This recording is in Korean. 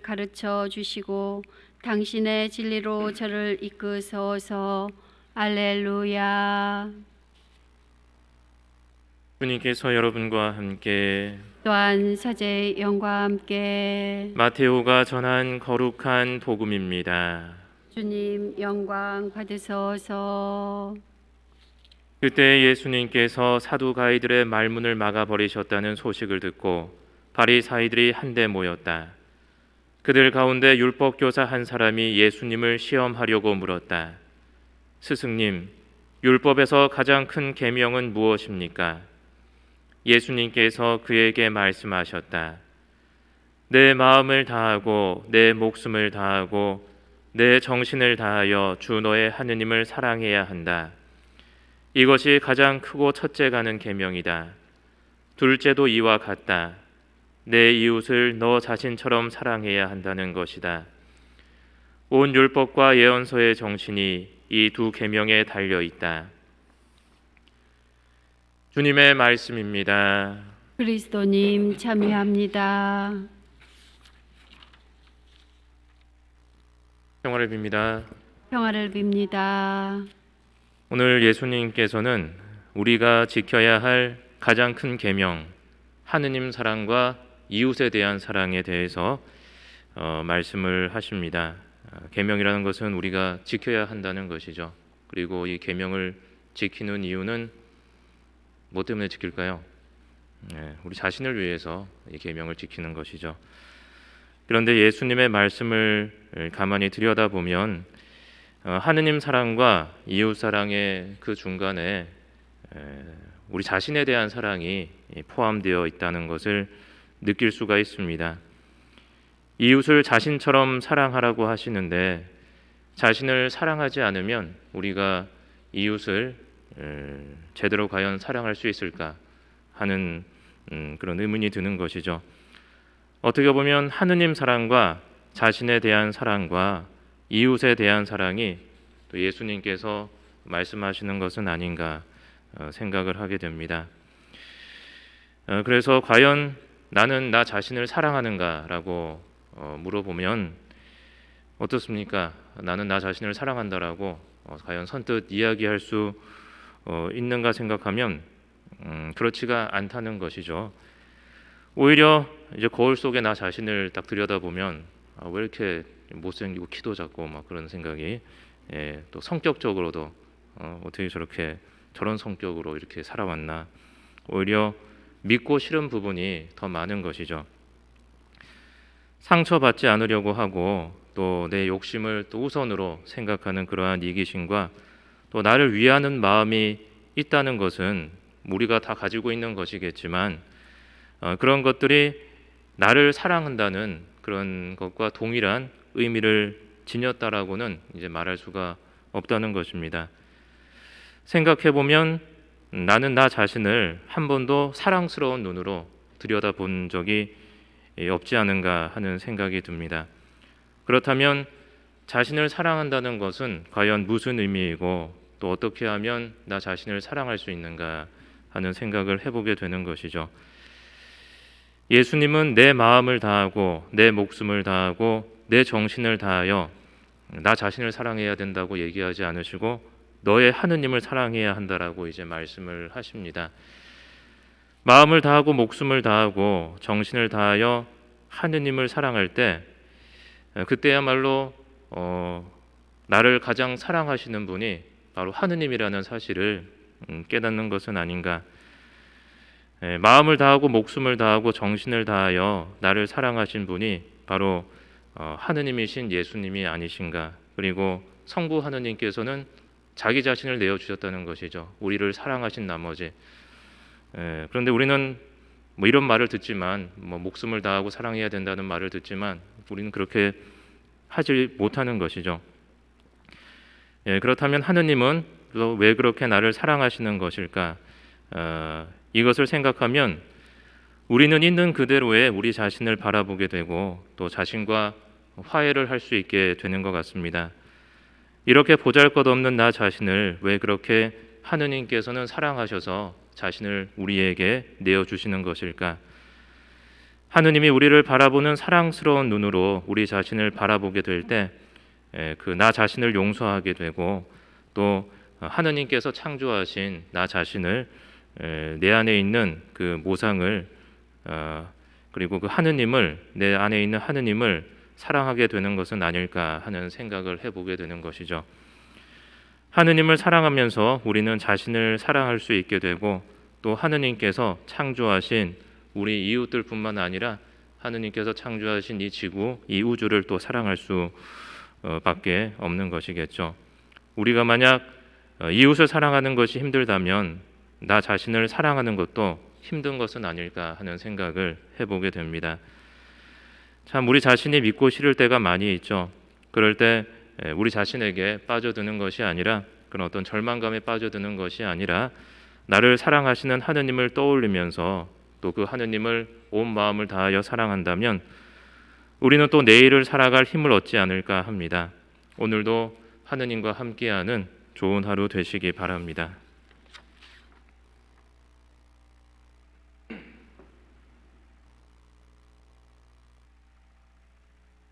가르쳐 주시고 당신의 진리로 저를 이끄소서. 알렐루야. 주님께서 여러분과 함께 또한 사제의 영과 함께 마테오가 전한 거룩한 복음입니다. 주님 영광 받으소서. 그때 예수님께서 사두가이들의 말문을 막아버리셨다는 소식을 듣고 바리사이들이 한데 모였다. 그들 가운데 율법교사 한 사람이 예수님을 시험하려고 물었다. 스승님, 율법에서 가장 큰 계명은 무엇입니까? 예수님께서 그에게 말씀하셨다. 내 마음을 다하고 내 목숨을 다하고 내 정신을 다하여 주 너의 하느님을 사랑해야 한다. 이것이 가장 크고 첫째가는 계명이다. 둘째도 이와 같다. 내 이웃을 너 자신처럼 사랑해야 한다는 것이다. 온 율법과 예언서의 정신이 이 두 계명에 달려 있다. 주님의 말씀입니다. 그리스도님 참여합니다. 평화를 빕니다. 평화를 빕니다. 오늘 예수님께서는 우리가 지켜야 할 가장 큰 계명, 하느님 사랑과 이웃에 대한 사랑에 대해서 말씀을 하십니다. 계명이라는 것은 우리가 지켜야 한다는 것이죠. 그리고 이 계명을 지키는 이유는 뭐 때문에 지킬까요? 우리 자신을 위해서 이 계명을 지키는 것이죠. 그런데 예수님의 말씀을 가만히 들여다보면 하느님 사랑과 이웃 사랑의 그 중간에 우리 자신에 대한 사랑이 포함되어 있다는 것을 느낄 수가 있습니다. 이웃을 자신처럼 사랑하라고 하시는데 자신을 사랑하지 않으면 우리가 이웃을 제대로 과연 사랑할 수 있을까 하는 그런 의문이 드는 것이죠. 어떻게 보면 하느님 사랑과 자신에 대한 사랑과 이웃에 대한 사랑이 또 예수님께서 말씀하시는 것은 아닌가 생각을 하게 됩니다. 그래서 과연 나는 나 자신을 사랑하는가라고 물어보면 어떻습니까? 나는 나 자신을 사랑한다라고 과연 선뜻 이야기할 수 있는가 생각하면 그렇지가 않다는 것이죠. 오히려 이제 거울 속에 나 자신을 딱 들여다보면 왜 이렇게 못생기고 키도 작고 막 그런 생각이 또 성격적으로도 어떻게 저런 성격으로 이렇게 살아왔나 오히려 믿고 싫은 부분이 더 많은 것이죠. 상처받지 않으려고 하고 또 내 욕심을 또 우선으로 생각하는 그러한 이기심과 또 나를 위하는 마음이 있다는 것은 우리가 다 가지고 있는 것이겠지만 그런 것들이 나를 사랑한다는 그런 것과 동일한 의미를 지녔다라고는 이제 말할 수가 없다는 것입니다. 생각해 보면 나는 나 자신을 한 번도 사랑스러운 눈으로 들여다본 적이 없지 않은가 하는 생각이 듭니다. 그렇다면 자신을 사랑한다는 것은 과연 무슨 의미이고 또 어떻게 하면 나 자신을 사랑할 수 있는가 하는 생각을 해보게 되는 것이죠. 예수님은 내 마음을 다하고 내 목숨을 다하고 내 정신을 다하여 나 자신을 사랑해야 된다고 얘기하지 않으시고 너의 하느님을 사랑해야 한다라고 이제 말씀을 하십니다. 마음을 다하고 목숨을 다하고 정신을 다하여 하느님을 사랑할 때 그때야말로 나를 가장 사랑하시는 분이 바로 하느님이라는 사실을 깨닫는 것은 아닌가. 마음을 다하고 목숨을 다하고 정신을 다하여 나를 사랑하신 분이 바로 하느님이신 예수님이 아니신가. 그리고 성부 하느님께서는 자기 자신을 내어주셨다는 것이죠. 우리를 사랑하신 나머지. 그런데 우리는 뭐 이런 말을 듣지만 목숨을 다하고 사랑해야 된다는 말을 듣지만 우리는 그렇게 하지 못하는 것이죠. 그렇다면 하느님은 왜 그렇게 나를 사랑하시는 것일까? 이것을 생각하면 우리는 있는 그대로의 우리 자신을 바라보게 되고 또 자신과 화해를 할 수 있게 되는 것 같습니다. 이렇게 보잘것없는 나 자신을 왜 그렇게 하느님께서는 사랑하셔서 자신을 우리에게 내어주시는 것일까? 하느님이 우리를 바라보는 사랑스러운 눈으로 우리 자신을 바라보게 될 때 그 나 자신을 용서하게 되고 또 하느님께서 창조하신 나 자신을 내 안에 있는 그 모상을 그리고 그 하느님을 내 안에 있는 하느님을 사랑하게 되는 것은 아닐까 하는 생각을 해보게 되는 것이죠. 하느님을 사랑하면서 우리는 자신을 사랑할 수 있게 되고 또 하느님께서 창조하신 우리 이웃들뿐만 아니라 하느님께서 창조하신 이 지구, 이 우주를 또 사랑할 수 밖에 없는 것이겠죠. 우리가 만약 이웃을 사랑하는 것이 힘들다면 나 자신을 사랑하는 것도 힘든 것은 아닐까 하는 생각을 해보게 됩니다. 참 우리 자신이 믿고 싫을 때가 많이 있죠. 그럴 때 우리 자신에게 빠져드는 것이 아니라 그런 어떤 절망감에 빠져드는 것이 아니라 나를 사랑하시는 하느님을 떠올리면서 또 그 하느님을 온 마음을 다하여 사랑한다면 우리는 또 내일을 살아갈 힘을 얻지 않을까 합니다. 오늘도 하느님과 함께하는 좋은 하루 되시기 바랍니다.